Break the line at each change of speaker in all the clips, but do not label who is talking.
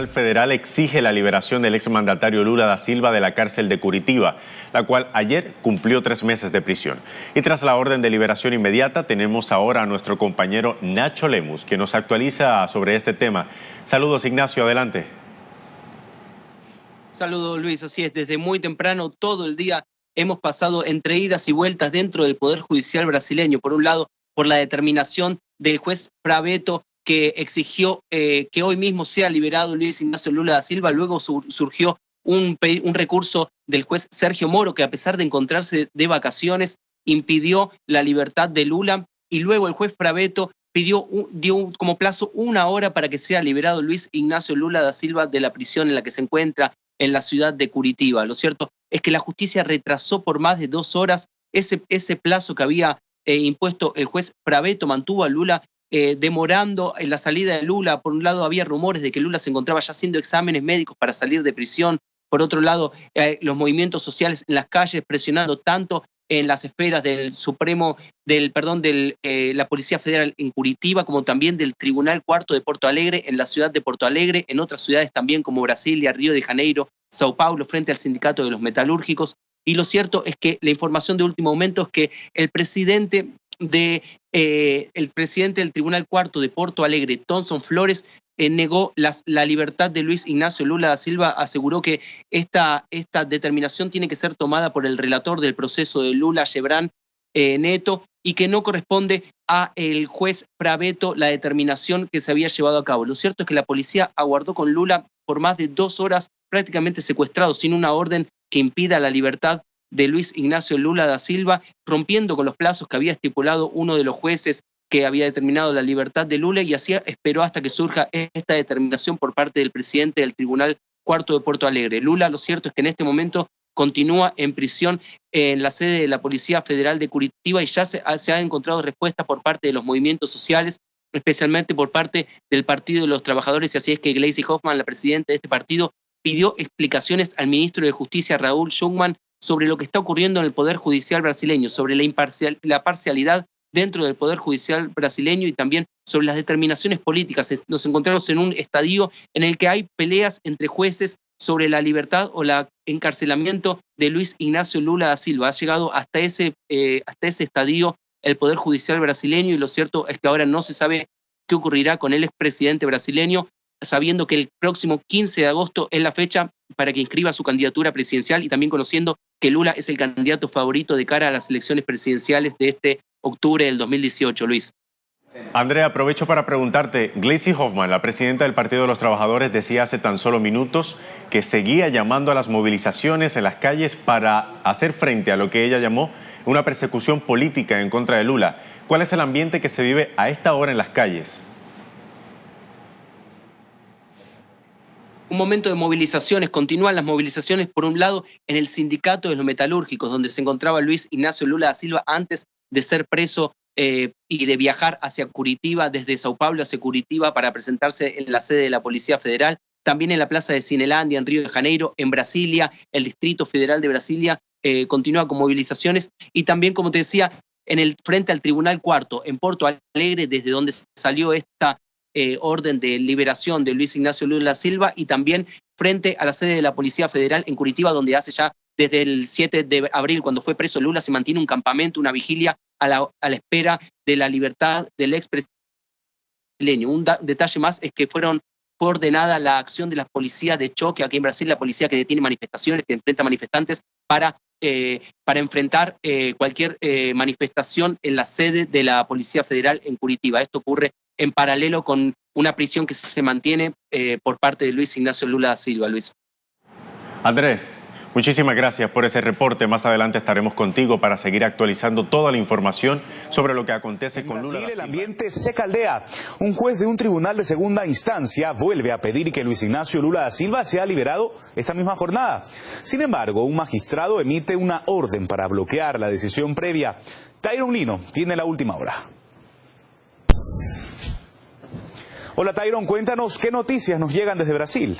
Tribunal Federal exige la liberación del exmandatario Lula da Silva de la cárcel de Curitiba, la cual ayer cumplió 3 meses de prisión. Y tras la orden de liberación inmediata, tenemos ahora a nuestro compañero Nacho Lemus, que nos actualiza sobre este tema. Saludos, Ignacio, adelante.
Saludos, Luis, así es, desde muy temprano, todo el día hemos pasado entre idas y vueltas dentro del Poder Judicial brasileño. Por un lado, por la determinación del juez Fravetto, que exigió que hoy mismo sea liberado Luis Ignacio Lula da Silva. Luego surgió un recurso del juez Sergio Moro, que a pesar de encontrarse de vacaciones, impidió la libertad de Lula. Y luego el juez Fravetto dio como plazo 1 hora para que sea liberado Luis Ignacio Lula da Silva de la prisión en la que se encuentra en la ciudad de Curitiba. Lo cierto es que la justicia retrasó por más de 2 horas ese plazo que había impuesto el juez Fravetto. Mantuvo a Lula demorando en la salida de Lula. Por un lado, había rumores de que Lula se encontraba ya haciendo exámenes médicos para salir de prisión. Por otro lado, los movimientos sociales en las calles presionando tanto en las esferas del la Policía Federal en Curitiba, como también del Tribunal Cuarto de Porto Alegre, en la ciudad de Porto Alegre, en otras ciudades también como Brasilia, Río de Janeiro, Sao Paulo, frente al Sindicato de los Metalúrgicos. Y lo cierto es que la información de último momento es que el presidente del Tribunal Cuarto de Porto Alegre, Thomson Flores, negó la libertad de Luis Ignacio Lula da Silva. Aseguró que esta determinación tiene que ser tomada por el relator del proceso de Lula, Gebran Neto, y que no corresponde a el juez Fravetto la determinación que se había llevado a cabo. Lo cierto es que la policía aguardó con Lula por más de 2 horas, prácticamente secuestrado, sin una orden que impida la libertad de Luis Ignacio Lula da Silva, rompiendo con los plazos que había estipulado uno de los jueces que había determinado la libertad de Lula, y así esperó hasta que surja esta determinación por parte del presidente del Tribunal Cuarto de Porto Alegre. Lula, lo cierto es que en este momento continúa en prisión en la sede de la Policía Federal de Curitiba, y ya se ha encontrado respuesta por parte de los movimientos sociales, especialmente por parte del Partido de los Trabajadores, y así es que Gleisi Hoffmann, la presidenta de este partido, pidió explicaciones al ministro de Justicia, Raúl Schumann, sobre lo que está ocurriendo en el Poder Judicial brasileño, sobre la parcialidad dentro del Poder Judicial brasileño y también sobre las determinaciones políticas. Nos encontramos en un estadio en el que hay peleas entre jueces sobre la libertad o el encarcelamiento de Luis Ignacio Lula da Silva. Ha llegado hasta ese estadio el Poder Judicial brasileño, y lo cierto es que ahora no se sabe qué ocurrirá con el expresidente brasileño, sabiendo que el próximo 15 de agosto es la fecha para que inscriba su candidatura presidencial, y también conociendo que Lula es el candidato favorito de cara a las elecciones presidenciales de este octubre del 2018, Luis.
Andrea, aprovecho para preguntarte, Gleisi Hoffmann, la presidenta del Partido de los Trabajadores, decía hace tan solo minutos que seguía llamando a las movilizaciones en las calles para hacer frente a lo que ella llamó una persecución política en contra de Lula. ¿Cuál es el ambiente que se vive a esta hora en las calles?
Un momento de movilizaciones, continúan las movilizaciones por un lado en el Sindicato de los Metalúrgicos, donde se encontraba Luis Ignacio Lula da Silva antes de ser preso y de viajar hacia Curitiba, desde Sao Paulo hacia Curitiba, para presentarse en la sede de la Policía Federal. También en la Plaza de Cinelandia, en Río de Janeiro, en Brasilia, el Distrito Federal de Brasilia continúa con movilizaciones, y también, como te decía, frente al Tribunal Cuarto, en Porto Alegre, desde donde salió esta orden de liberación de Luis Ignacio Lula da Silva, y también frente a la sede de la Policía Federal en Curitiba, donde hace ya desde el 7 de abril, cuando fue preso Lula, se mantiene un campamento, una vigilia a la espera de la libertad del expresidente. Un detalle más es que fue ordenada la acción de la policía de choque aquí en Brasil, la policía que detiene manifestaciones, que enfrenta manifestantes para enfrentar cualquier manifestación en la sede de la Policía Federal en Curitiba. Esto ocurre en paralelo con una prisión que se mantiene por parte de Luis Ignacio Lula da Silva, Luis.
Andrés, muchísimas gracias por ese reporte. Más adelante estaremos contigo para seguir actualizando toda la información sobre lo que acontece con Lula da Silva.
El ambiente se caldea. Un juez de un tribunal de segunda instancia vuelve a pedir que Luis Ignacio Lula da Silva sea liberado esta misma jornada. Sin embargo, un magistrado emite una orden para bloquear la decisión previa. Tyron Lino tiene la última hora. Hola Tyron, cuéntanos qué noticias nos llegan desde Brasil.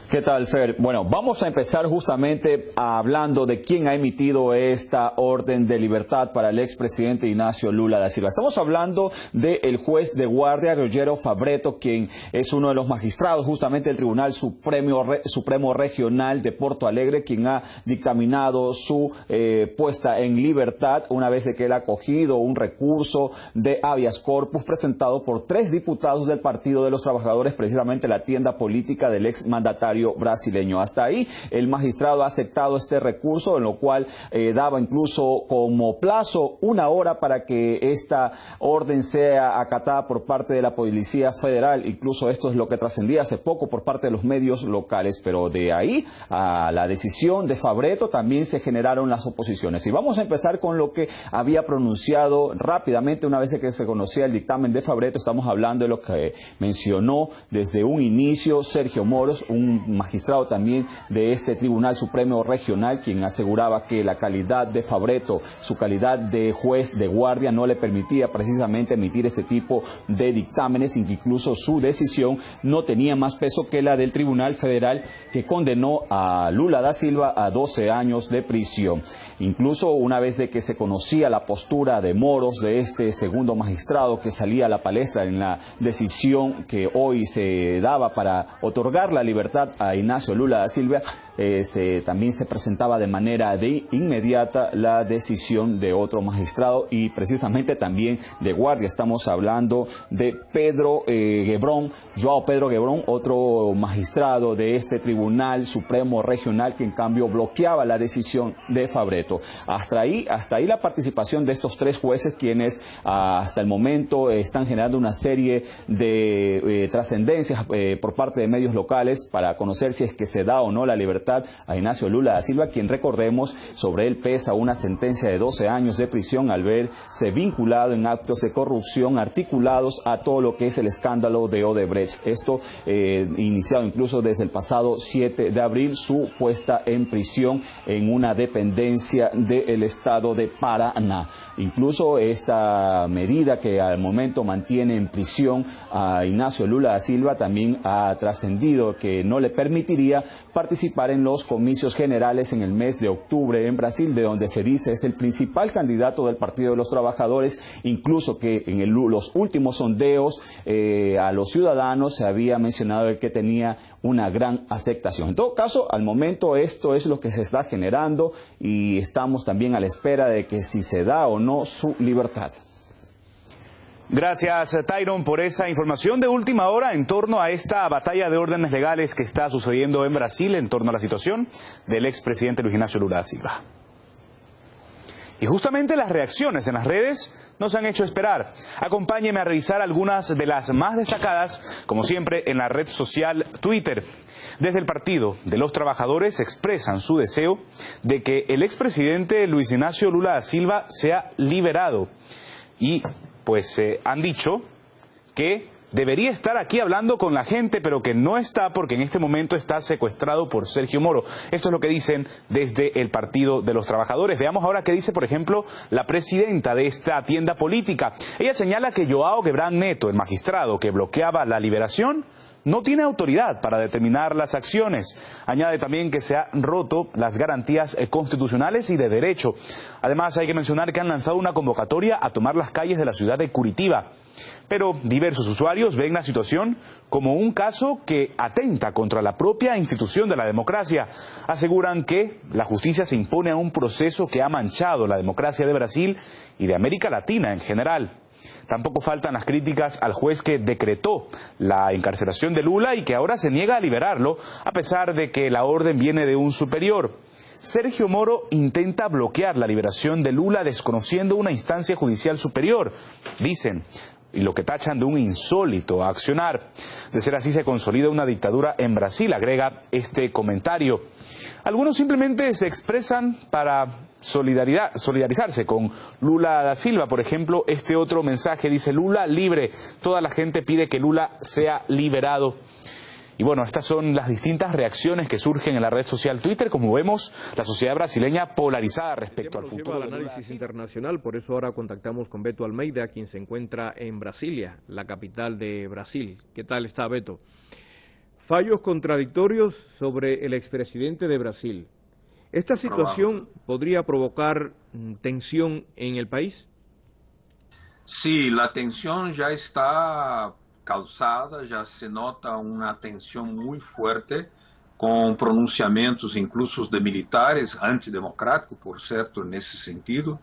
¿Qué tal, Fer? Bueno, vamos a empezar justamente hablando de quién ha emitido esta orden de libertad para el expresidente Ignacio Lula da Silva. Estamos hablando del juez de guardia Rogero Fabretto, quien es uno de los magistrados justamente del Tribunal Supremo Regional de Porto Alegre, quien ha dictaminado su puesta en libertad una vez de que él ha acogido un recurso de habeas corpus presentado por 3 diputados del Partido de los Trabajadores, precisamente la tienda política del ex mandatario brasileño. Hasta ahí el magistrado ha aceptado este recurso, en lo cual daba incluso como plazo 1 hora para que esta orden sea acatada por parte de la Policía Federal. Incluso esto es lo que trascendía hace poco por parte de los medios locales, pero de ahí a la decisión de Fabretto también se generaron las oposiciones. Y vamos a empezar con lo que había pronunciado rápidamente una vez que se conocía el dictamen de Fabretto. Estamos hablando de lo que mencionó desde un inicio Sergio Moros, un magistrado también de este Tribunal Supremo Regional, quien aseguraba que la calidad de Fabretto, su calidad de juez de guardia, no le permitía precisamente emitir este tipo de dictámenes, incluso su decisión no tenía más peso que la del Tribunal Federal, que condenó a Lula da Silva a 12 años de prisión. Incluso una vez de que se conocía la postura de Moros, de este segundo magistrado que salía a la palestra en la decisión que hoy se daba para otorgar la libertad a Ignacio Lula da Silva, también se presentaba de manera inmediata la decisión de otro magistrado y precisamente también de guardia. Estamos hablando de Joao Pedro Gebrón, otro magistrado de este Tribunal Supremo Regional, que en cambio bloqueaba la decisión de Fabretto. Hasta ahí la participación de estos 3 jueces, quienes hasta el momento están generando una serie de trascendencias por parte de medios locales para conocer si es que se da o no la libertad a Ignacio Lula da Silva, quien, recordemos, sobre él pesa una sentencia de 12 años de prisión al verse vinculado en actos de corrupción articulados a todo lo que es el escándalo de Odebrecht. Esto iniciado incluso desde el pasado 7 de abril, su puesta en prisión en una dependencia del estado de Paraná. Incluso esta medida que al momento mantiene en prisión a Ignacio Lula da Silva también ha trascendido que no le permitiría participar en los comicios generales en el mes de octubre en Brasil, de donde se dice es el principal candidato del Partido de los Trabajadores, incluso que en los últimos sondeos a los ciudadanos se había mencionado que tenía una gran aceptación. En todo caso, al momento esto es lo que se está generando y estamos también a la espera de que si se da o no su libertad.
Gracias, Tyron, por esa información de última hora en torno a esta batalla de órdenes legales que está sucediendo en Brasil en torno a la situación del expresidente Luis Ignacio Lula da Silva. Y justamente las reacciones en las redes nos han hecho esperar. Acompáñeme a revisar algunas de las más destacadas, como siempre, en la red social Twitter. Desde el Partido de los Trabajadores expresan su deseo de que el expresidente Luis Ignacio Lula da Silva sea liberado. Y pues han dicho que debería estar aquí hablando con la gente, pero que no está porque en este momento está secuestrado por Sergio Moro. Esto es lo que dicen desde el Partido de los Trabajadores. Veamos ahora qué dice, por ejemplo, la presidenta de esta tienda política. Ella señala que Joao Gebran Neto, el magistrado que bloqueaba la liberación, no tiene autoridad para determinar las acciones. Añade también que se han roto las garantías constitucionales y de derecho. Además, hay que mencionar que han lanzado una convocatoria a tomar las calles de la ciudad de Curitiba. Pero diversos usuarios ven la situación como un caso que atenta contra la propia institución de la democracia. Aseguran que la justicia se impone a un proceso que ha manchado la democracia de Brasil y de América Latina en general. Tampoco faltan las críticas al juez que decretó la encarcelación de Lula y que ahora se niega a liberarlo, a pesar de que la orden viene de un superior. Sergio Moro intenta bloquear la liberación de Lula desconociendo una instancia judicial superior, dicen, y lo que tachan de un insólito accionar. De ser así, se consolida una dictadura en Brasil, agrega este comentario. Algunos simplemente se expresan para solidarizarse con Lula da Silva. Por ejemplo, este otro mensaje dice: Lula libre. Toda la gente pide que Lula sea liberado. Y bueno, estas son las distintas reacciones que surgen en la red social Twitter. Como vemos, la sociedad brasileña polarizada respecto al futuro
del análisis internacional. Por eso ahora contactamos con Beto Almeida, quien se encuentra en Brasilia, la capital de Brasil. ¿Qué tal está, Beto? Fallos contradictorios sobre el expresidente de Brasil. ¿Esta situación podría provocar tensión en el país?
Sí, la tensión ya está causada, ya se nota una tensión muy fuerte, con pronunciamientos incluso de militares antidemocráticos, por cierto, en ese sentido,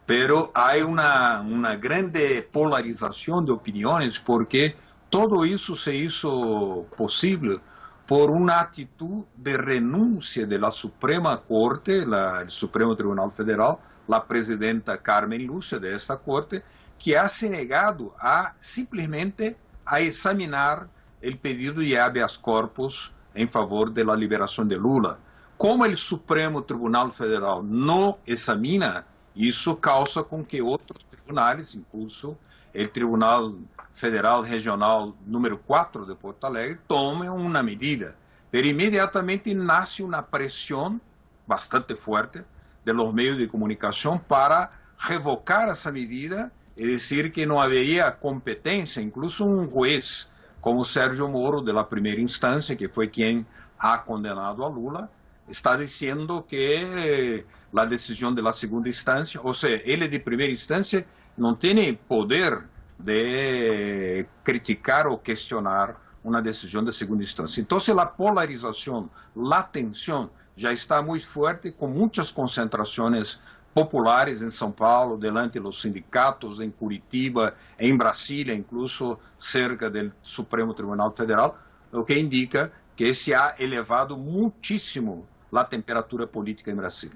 pero hay una grande polarización de opiniones porque todo eso se hizo posible por una actitud de renuncia de la Suprema Corte, el Supremo Tribunal Federal, la presidenta Carmen Lúcia de esta Corte, que ha se negado simplesmente a examinar el pedido de habeas corpus en favor de la liberación de Lula. Como el Supremo Tribunal Federal no examina, eso causa con que otros tribunales, incluso el Tribunal Federal Regional número 4 de Porto Alegre, tomen una medida. Pero inmediatamente nace una presión bastante fuerte de los medios de comunicación para revocar esa medida y decir que no había competencia. Incluso un juez como Sérgio Moro, de la primera instancia, que fue quien ha condenado a Lula, está diciendo que la decisión de la segunda instancia, o sea, él de primera instancia no tiene poder de criticar o cuestionar una decisión de segunda instancia. Entonces la polarización, la tensión ya está muy fuerte, con muchas concentraciones populares en São Paulo, delante de los sindicatos, en Curitiba, en Brasilia, incluso cerca del Supremo Tribunal Federal, lo que indica que se ha elevado muchísimo la temperatura política en Brasil.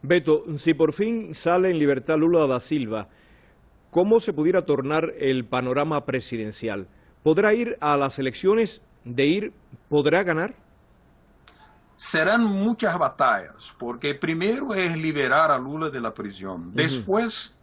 Beto, si por fin sale en libertad Lula da Silva, ¿cómo se pudiera tornar el panorama presidencial? ¿Podrá ir a las elecciones? ¿De ir, podrá ganar?
Serán muchas batallas, porque primero es liberar a Lula de la prisión, después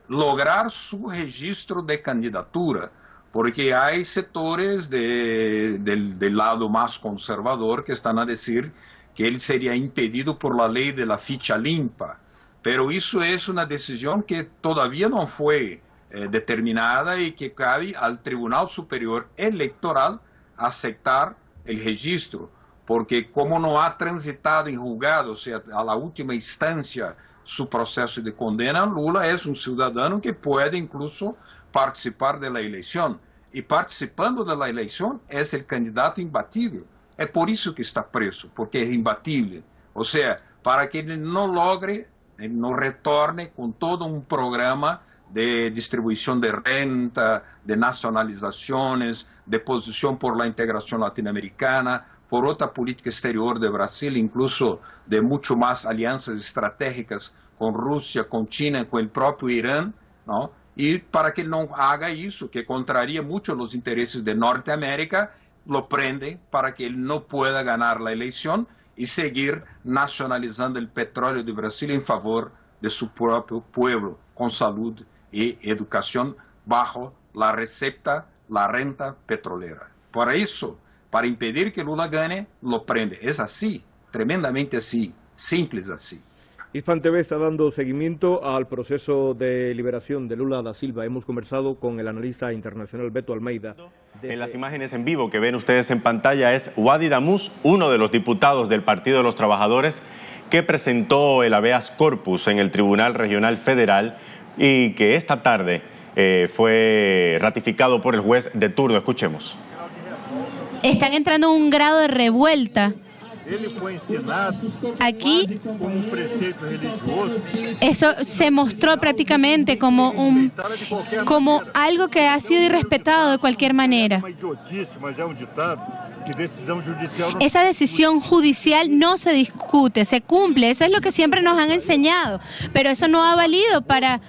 lograr su registro de candidatura, porque hay sectores del lado más conservador que están a decir que él sería impedido por la ley de la ficha limpa, pero eso es una decisión que todavía no fue determinada y que cabe al Tribunal Superior Electoral aceptar el registro, porque como no ha transitado en juzgado, o sea, a la última instancia, su proceso de condena, Lula es un ciudadano que puede incluso participar de la elección, y participando de la elección es el candidato imbatible. Es por eso que está preso, porque es imbatible. O sea, para que él no logre, no retorne con todo un programa de distribución de renta, de nacionalizaciones, de posición por la integración latinoamericana, por otra política exterior de Brasil, incluso de mucho más alianzas estratégicas con Rusia, con China, con el propio Irán, ¿no? Y para que él no haga eso, que contraría mucho los intereses de Norteamérica, lo prende para que él no pueda ganar la elección y seguir nacionalizando el petróleo de Brasil en favor de su propio pueblo, con salud y educación bajo la receta, la renta petrolera. Por eso, para impedir que Lula gane, lo prende. Es así, tremendamente así, simples así.
Hispan TV está dando seguimiento al proceso de liberación de Lula da Silva. Hemos conversado con el analista internacional Beto Almeida.
En las imágenes en vivo que ven ustedes en pantalla es Wadi Damus, uno de los diputados del Partido de los Trabajadores que presentó el habeas corpus en el Tribunal Regional Federal y que esta tarde fue ratificado por el juez de turno. Escuchemos.
Están entrando en un grado de revuelta. Aquí eso se mostró prácticamente como algo que ha sido irrespetado de cualquier manera. Esa decisión judicial no se discute, se cumple. Eso es lo que siempre nos han enseñado. Pero eso no ha valido para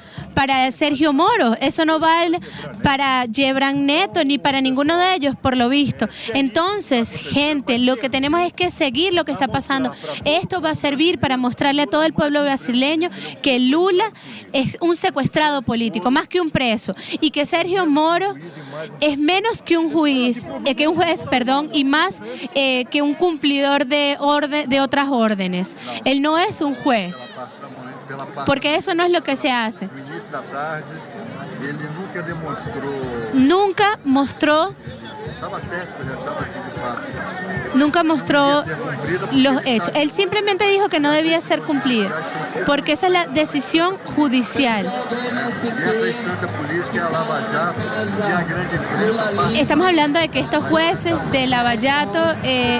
Sergio Moro, eso no vale para Gebran Neto ni para ninguno de ellos, por lo visto. Entonces, gente, lo que tenemos es que seguir lo que está pasando. Esto va a servir para mostrarle a todo el pueblo brasileño que Lula es un secuestrado político, más que un preso, y que Sergio Moro es menos que un juez, y más que un cumplidor de otras órdenes. Él no es un juez, porque eso no es lo que se hace. Nunca mostró Nunca mostró los hechos. Él simplemente dijo que no debía ser cumplida, porque esa es la decisión judicial. Estamos hablando de que estos jueces de Lava Jato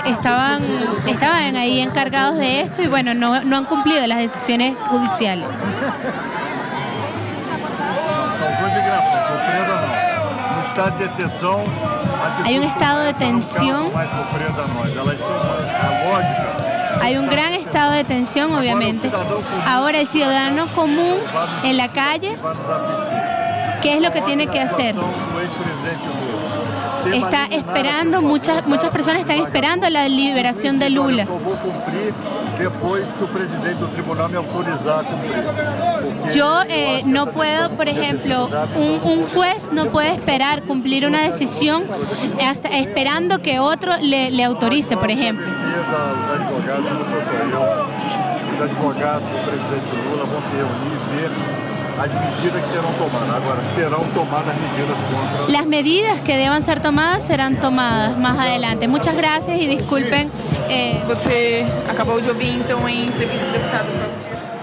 estaban ahí encargados de esto y bueno, no han cumplido las decisiones judiciales. Hay un estado de tensión. Hay un gran estado de tensión, obviamente. Ahora el ciudadano común en la calle, ¿qué es lo que tiene que hacer? Está esperando, muchas personas están esperando la liberación de Lula. Yo no puedo, por ejemplo, un juez no puede esperar cumplir una decisión hasta esperando que otro le autorice, por ejemplo.
Los advogados del presidente Lula van a se reunir y ver las medidas que serán tomadas. Ahora, serán tomadas medidas contra...
Las medidas que deban ser tomadas serán tomadas más adelante. Muchas gracias y disculpen.
Você acabou de ouvir, então, em entrevista com o deputado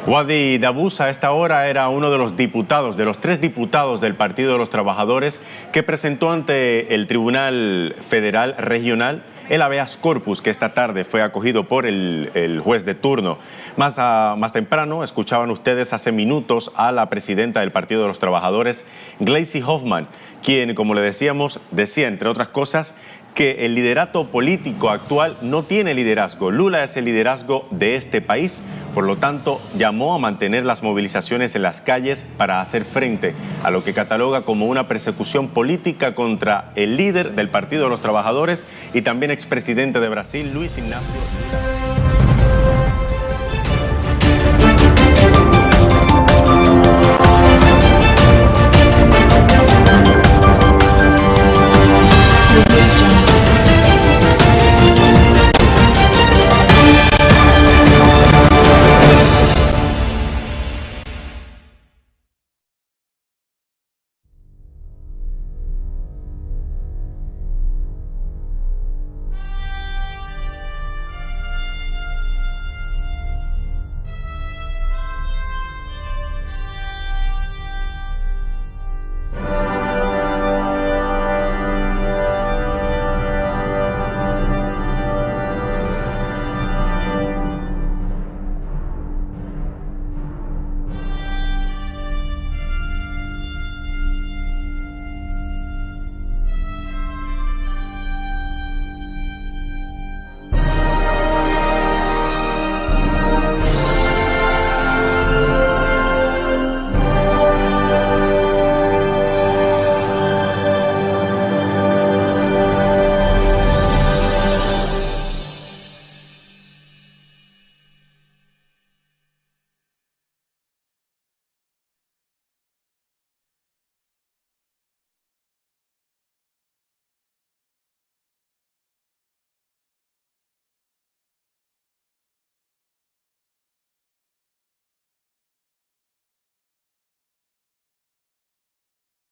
Wadi Dabous a esta hora era uno de los diputados, de los 3 diputados del Partido de los Trabajadores que presentó ante el Tribunal Federal Regional el habeas corpus que esta tarde fue acogido por el juez de turno. Más temprano escuchaban ustedes hace minutos a la presidenta del Partido de los Trabajadores, Gleisi Hoffmann, quien, como le decíamos, decía, entre otras cosas, que el liderato político actual no tiene liderazgo. Lula es el liderazgo de este país, por lo tanto, llamó a mantener las movilizaciones en las calles para hacer frente a lo que cataloga como una persecución política contra el líder del Partido de los Trabajadores y también expresidente de Brasil, Luis Ignacio.